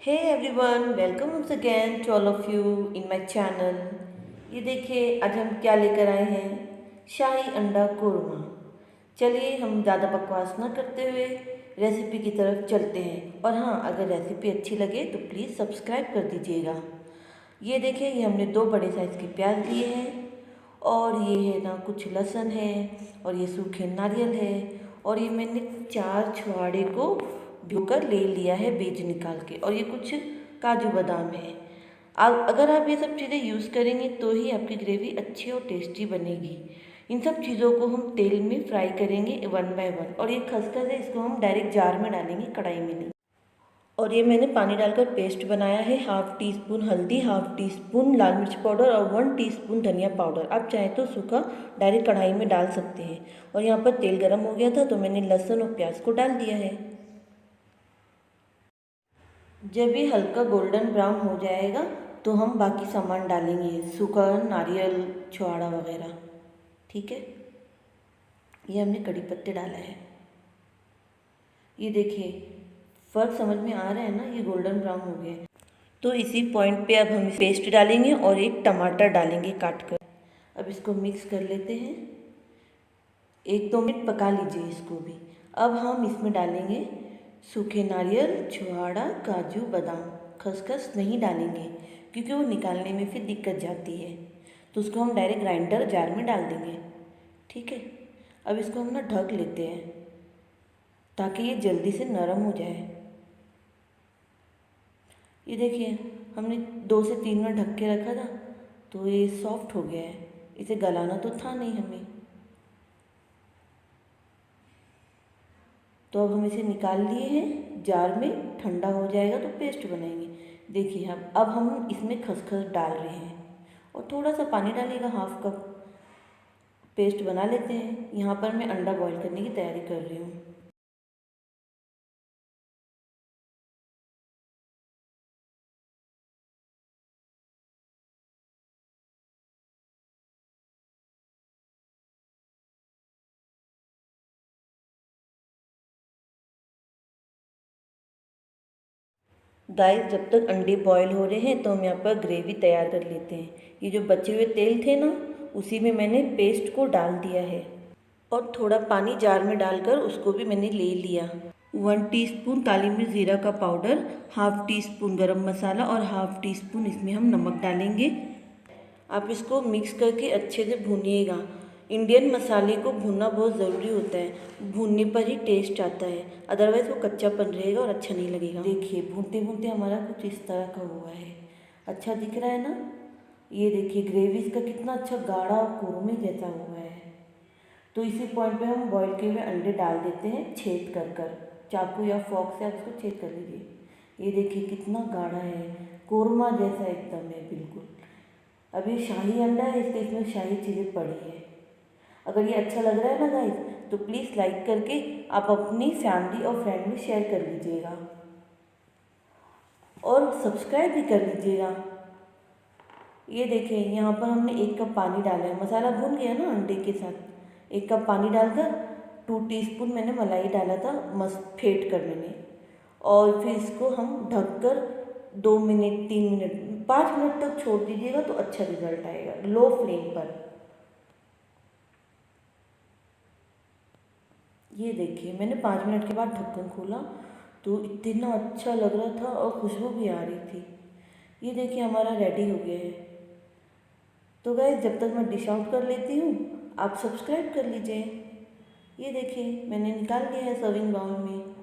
Hey everyone, welcome once again to all of you in my channel। ये देखिए आज हम क्या लेकर आए हैं, शाही अंडा कोरमा। चलिए हम ज़्यादा बकवास ना करते हुए रेसिपी की तरफ चलते हैं। और हाँ, अगर रेसिपी अच्छी लगे तो प्लीज़ सब्सक्राइब कर दीजिएगा। ये देखिए, ये हमने 2 बड़े साइज़ के प्याज लिए हैं और ये है ना कुछ लहसुन है और ये सूखे नारियल है और ये मैंने 4 छुहाड़े को भिगोकर ले लिया है बीज निकाल के, और ये कुछ काजू बादाम है। अगर आप ये सब चीज़ें यूज़ करेंगे तो ही आपकी ग्रेवी अच्छी और टेस्टी बनेगी। इन सब चीज़ों को हम तेल में फ्राई करेंगे 1 बाय 1। और ये खसखस है, इसको हम डायरेक्ट जार में डालेंगे, कढ़ाई में नहीं। और ये मैंने पानी डालकर पेस्ट बनाया है। 1/2 टीस्पून हल्दी, 1/2 टीस्पून लाल मिर्च पाउडर और 1 टीस्पून धनिया पाउडर। आप चाहें तो सूखा डायरेक्ट कढ़ाई में डाल सकते हैं। और यहाँ पर तेल गर्म हो गया था तो मैंने लहसुन और प्याज को डाल दिया है। जब ये हल्का गोल्डन ब्राउन हो जाएगा तो हम बाकी सामान डालेंगे, सूखा नारियल, छुहाड़ा वगैरह। ठीक है, ये हमने कड़ी पत्ते डाला है। ये देखिए फ़र्क समझ में आ रहा है ना, ये गोल्डन ब्राउन हो गया है। तो इसी पॉइंट पे अब हम पेस्ट डालेंगे और एक टमाटर डालेंगे काट कर। अब इसको मिक्स कर लेते हैं, 1-2 मिनट पका लीजिए इसको भी। अब हम इसमें डालेंगे सूखे नारियल, छुहाड़ा, काजू बादाम। खसखस नहीं डालेंगे क्योंकि वो निकालने में फिर दिक्कत जाती है, तो उसको हम डायरेक्ट ग्राइंडर जार में डाल देंगे। ठीक है, अब इसको हम ना ढक लेते हैं ताकि ये जल्दी से नरम हो जाए। ये देखिए हमने 2 से 3 मिनट ढक के रखा था तो ये सॉफ्ट हो गया है। इसे गलाना तो था नहीं हमें, तो अब हम इसे निकाल लिए हैं जार में। ठंडा हो जाएगा तो पेस्ट बनाएंगे। देखिए अब हम इसमें खसखस डाल रहे हैं और थोड़ा सा पानी डालिएगा, 1/2 कप। पेस्ट बना लेते हैं। यहाँ पर मैं अंडा बॉईल करने की तैयारी कर रही हूँ। गाइस, जब तक अंडे बॉईल हो रहे हैं तो हम यहाँ पर ग्रेवी तैयार कर लेते हैं। ये जो बचे हुए तेल थे ना, उसी में मैंने पेस्ट को डाल दिया है और थोड़ा पानी जार में डालकर उसको भी मैंने ले लिया। 1 टीस्पून काली मिर्च ज़ीरा का पाउडर, 1/2 टीस्पून गरम मसाला और 1/2 टीस्पून इसमें हम नमक डालेंगे। आप इसको मिक्स करके अच्छे से भूनिएगा। इंडियन मसाले को भूनना बहुत ज़रूरी होता है, भूनने पर ही टेस्ट आता है, अदरवाइज़ वो कच्चापन रहेगा और अच्छा नहीं लगेगा। देखिए भूनते भूनते हमारा कुछ इस तरह का हुआ है। अच्छा दिख रहा है ना? ये देखिए ग्रेवी इसका कितना अच्छा गाढ़ा और कुरमे जैसा हुआ है। तो इसी पॉइंट पे हम बॉईल किए हुए अंडे डाल देते हैं, छेद कर कर। चाकू या फॉक से आप इसको छेद कर लीजिए। ये देखिए कितना गाढ़ा है, कोरमा जैसा एकदम है बिल्कुल। अब ये शाही अंडा है, इसलिए इसमें शाही चीज़ें पड़ी है। अगर ये अच्छा लग रहा है ना गाइस, तो प्लीज़ लाइक करके आप अपनी फैमिली और फ्रेंड में शेयर कर लीजिएगा और सब्सक्राइब भी कर लीजिएगा। ये देखिए यहाँ पर हमने 1 कप पानी डाला है। मसाला भून गया ना अंडे के साथ। 1 कप पानी डालकर 2 टीस्पून मैंने मलाई डाला था, मस्त फेंट कर मैंने। और फिर इसको हम ढककर 2 मिनट 3 मिनट 5 मिनट तक छोड़ दीजिएगा तो अच्छा रिजल्ट आएगा, लो फ्लेम पर। ये देखिए मैंने 5 मिनट के बाद ढक्कन खोला तो इतना अच्छा लग रहा था और खुशबू भी आ रही थी। ये देखिए हमारा रेडी हो गया है। तो गाइस, जब तक मैं डिश आउट कर लेती हूँ, आप सब्सक्राइब कर लीजिए। ये देखिए मैंने निकाल लिया है सर्विंग बाउल में।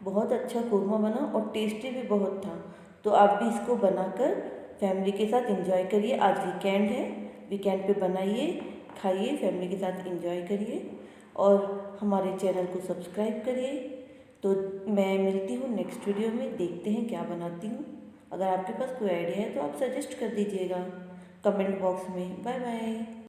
बहुत अच्छा कोरमा बना और टेस्टी भी बहुत था। तो आप भी इसको बनाकर फैमिली के साथ एंजॉय करिए। आज वीकेंड है, वीकेंड पे बनाइए, खाइए, फैमिली के साथ एंजॉय करिए और हमारे चैनल को सब्सक्राइब करिए। तो मैं मिलती हूँ नेक्स्ट वीडियो में, देखते हैं क्या बनाती हूँ। अगर आपके पास कोई आइडिया है तो आप सजेस्ट कर दीजिएगा कमेंट बॉक्स में। Bye bye.